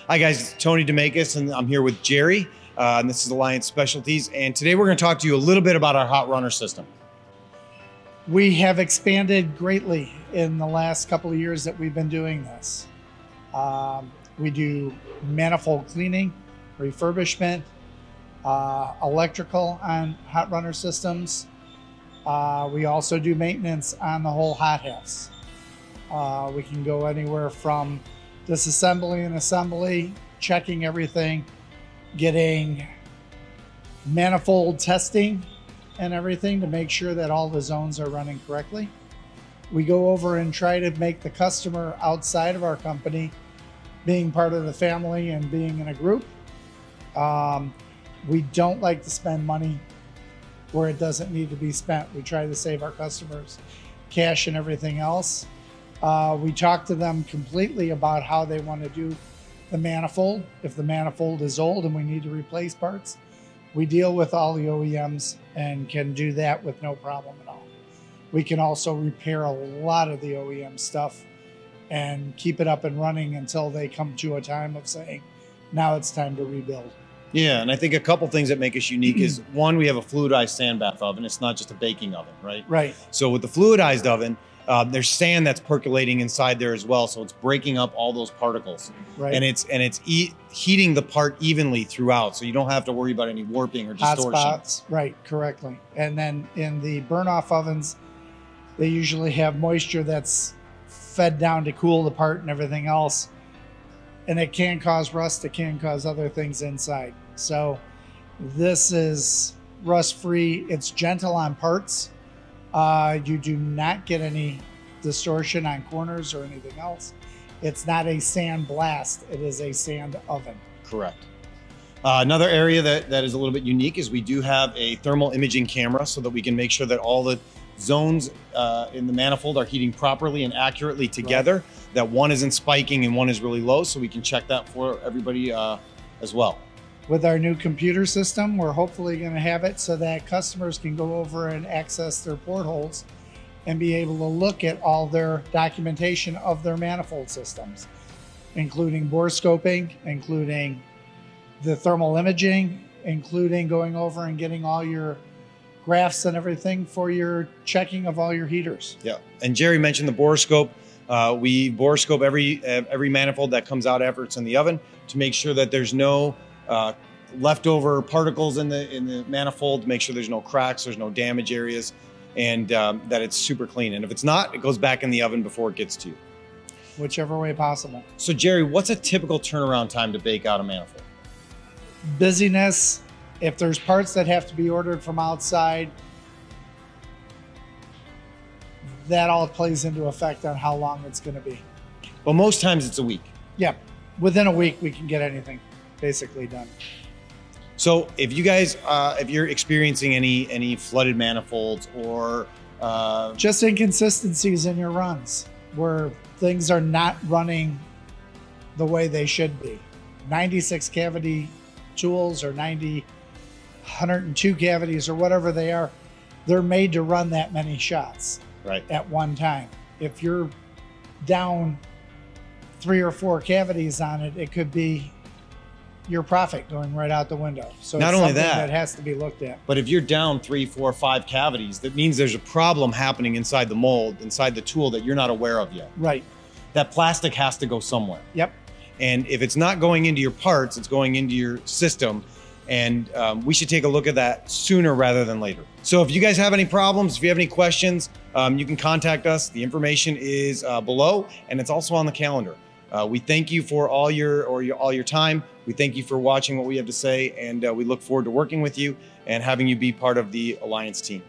Hi guys, Tony DeMakis, and I'm here with Jerry, and this is Alliance Specialties. And today we're going to talk to you a little bit about our hot runner system. We have expanded greatly in the last couple of years that we've been doing this. We do manifold cleaning, refurbishment, electrical on hot runner systems. We also do maintenance on the whole hot halves. We can go anywhere from disassembly and assembly, checking everything, getting manifold testing and everything to make sure that all the zones are running correctly. We go over and try to make the customer outside of our company, being part of the family and being in a group. We don't like to spend money where it doesn't need to be spent. We try to save our customers cash and everything else. We talk to them completely about how they want to do the manifold. If the manifold is old and we need to replace parts, we deal with all the OEMs and can do that with no problem at all. We can also repair a lot of the OEM stuff and keep it up and running until they come to a time of saying, now it's time to rebuild. Yeah, and I think a couple things that make us unique is, one, we have a fluidized sand bath oven. It's not just a baking oven, right? Right. So with the fluidized oven, there's sand that's percolating inside there as well, so it's breaking up all those particles, Right. and it's heating the part evenly throughout, so you don't have to worry about any warping or distortion. Hot spots, right, correctly. And then in the burn-off ovens, they usually have moisture that's fed down to cool the part and everything else, and it can cause rust. It can cause other things inside. So this is rust-free. It's gentle on parts. You do not get any distortion on corners or anything else. It's not a sand blast. It is a sand oven. Correct. Another area that is a little bit unique is we do have a thermal imaging camera so that we can make sure that all the zones in the manifold are heating properly and accurately together, right, that one isn't spiking and one is really low, so we can check that for everybody as well. With our new computer system, we're hopefully going to have it so that customers can go over and access their portholes and be able to look at all their documentation of their manifold systems, including bore scoping, including the thermal imaging, including going over and getting all your graphs and everything for your checking of all your heaters. Yeah, and Jerry mentioned the bore scope. We bore scope every manifold that comes out after it's in the oven to make sure that there's no leftover particles in the manifold, to make sure there's no cracks, there's no damage areas, and that it's super clean. And if it's not, it goes back in the oven before it gets to you. Whichever way possible. So Jerry, what's a typical turnaround time to bake out a manifold? Busyness. If there's parts that have to be ordered from outside, that all plays into effect on how long it's going to be. Well, most times it's a week. Yeah, within a week we can get anything basically done. So if you guys, if you're experiencing any flooded manifolds or just inconsistencies in your runs where things are not running the way they should be, 96 cavity tools or 102 cavities or whatever they are, they're made to run that many shots, right, at one time. If you're down 3 or 4 cavities on it, it could be your profit going right out the window. So not it's only something that has to be looked at. But if you're down 3, 4, 5 cavities, that means there's a problem happening inside the mold, inside the tool that you're not aware of yet. Right. That plastic has to go somewhere. Yep. And if it's not going into your parts, it's going into your system. And we should take a look at that sooner rather than later. So if you guys have any problems, if you have any questions, you can contact us. The information is below, and it's also on the calendar. We thank you for all your time. We thank you for watching what we have to say, and we look forward to working with you and having you be part of the Alliance team.